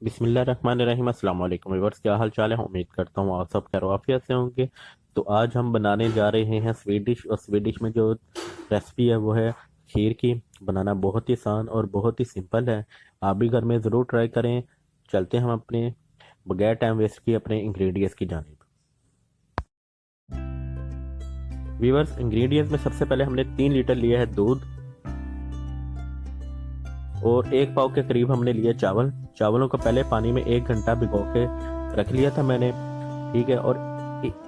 बिस्मिल्लाहिर्रहमानिर्रहीम। अस्सलाम वालेकुम व्यूअर्स, क्या हाल चाल है। उम्मीद करता हूँ आप सब खैरियत से होंगे। तो आज हम बनाने जा रहे हैं स्वीडिश, और स्वीडिश में जो रेसिपी है वो है खीर की। बनाना बहुत ही आसान और बहुत ही सिंपल है। आप भी घर में ज़रूर ट्राई करें। चलते हैं हम अपने बगैर टाइम वेस्ट किए अपने इंग्रेडिएंट्स की जानिब। व्यूअर्स, इंग्रेडिएंट्स में सबसे पहले हमने 3 लीटर लिया है दूध, और 1 पाव के करीब हमने लिए चावल। चावलों को पहले पानी में 1 घंटा भिगो के रख लिया था मैंने, ठीक है। और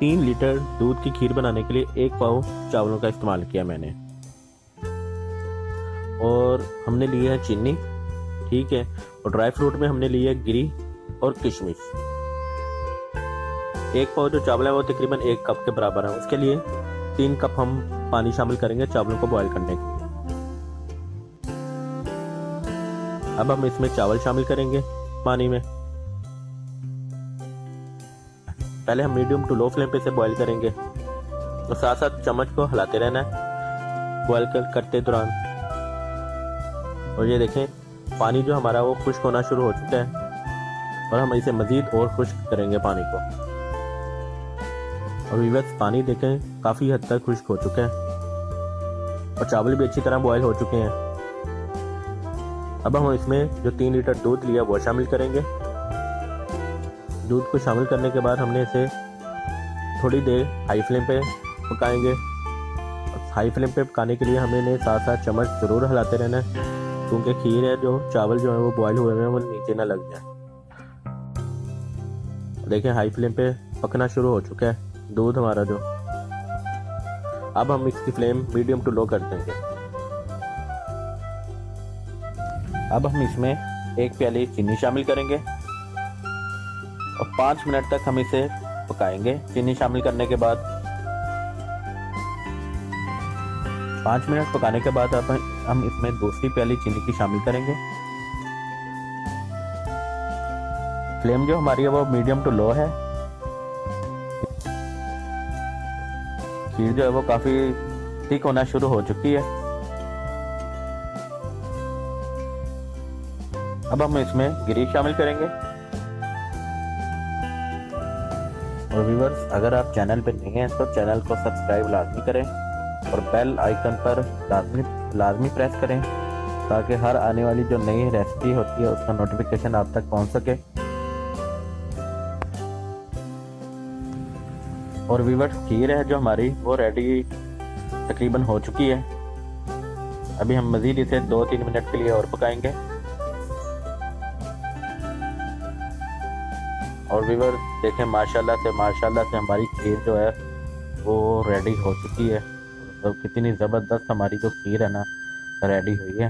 3 लीटर दूध की खीर बनाने के लिए 1 पाव चावलों का इस्तेमाल किया मैंने। और हमने लिया है चीनी, ठीक है। और ड्राई फ्रूट में हमने लिया है गिरी और किशमिश। 1 पाव जो चावल है वो तकरीबन 1 कप के बराबर है। उसके लिए 3 कप हम पानी शामिल करेंगे चावलों को बॉयल करने के लिए। अब हम इसमें चावल शामिल करेंगे पानी में। पहले हम मीडियम टू लो फ्लेम पे से बॉईल करेंगे, और साथ साथ चम्मच को हिलाते रहना है बॉईल करते दौरान। और ये देखें, पानी जो हमारा वो खुश्क होना शुरू हो चुका है, और हम इसे मजीद और खुश्क करेंगे पानी को। और व्यूअर्स, पानी देखें काफ़ी हद तक खुश्क हो चुका है, और चावल भी अच्छी तरह बॉईल हो चुके हैं। अब हम इसमें जो 3 लीटर दूध लिया वो शामिल करेंगे। दूध को शामिल करने के बाद हमने इसे थोड़ी देर हाई फ्लेम पे पकाएंगे। हाई फ्लेम पे पकाने के लिए हमें साथ साथ चम्मच ज़रूर हिलाते रहना है, क्योंकि खीर है जो चावल जो है वो बॉयल हुए हैं वो नीचे ना लग जाए। देखें, हाई फ्लेम पे पकना शुरू हो चुका है दूध हमारा जो। अब हम इसकी फ्लेम मीडियम टू लो कर देंगे। अब हम इसमें 1 प्याली चीनी शामिल करेंगे, और 5 मिनट तक हम इसे पकाएंगे। चीनी शामिल करने के बाद 5 मिनट पकाने के बाद अब हम इसमें दूसरी प्याली चीनी की शामिल करेंगे। फ्लेम जो हमारी है वो मीडियम टू लो है। खीर जो है वो काफी थिक होना शुरू हो चुकी है। अब हम इसमें गिरी शामिल करेंगे। और व्यूअर्स, अगर आप चैनल पर नए हैं तो चैनल को सब्सक्राइब लाजमी करें, और बेल आइकन पर लाजमी प्रेस करें, ताकि हर आने वाली जो नई रेसिपी होती है उसका नोटिफिकेशन आप तक पहुंच सके। और व्यूअर्स, खीर है जो हमारी वो रेडी तकरीबन हो चुकी है। अभी हम मज़ीद इसे 2-3 मिनट के लिए और पकाएंगे। और व्यूअर्स देखें, माशाल्लाह से हमारी खीर जो है वो रेडी हो चुकी है। तो कितनी ज़बरदस्त हमारी जो खीर है ना रेडी हुई है।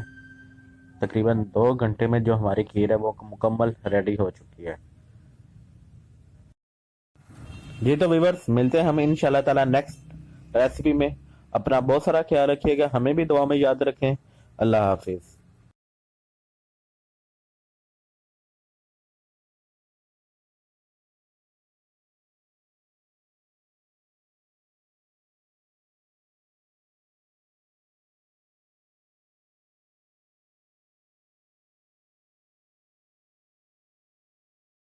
तकरीबन 2 घंटे में जो हमारी खीर है वो मुकम्मल रेडी हो चुकी है। जी तो व्यूअर्स, मिलते हैं हम इंशाल्लाह ताला नेक्स्ट रेसिपी में। अपना बहुत सारा ख्याल रखिएगा, हमें भी दुआ में याद रखें। अल्लाह हाफिज़।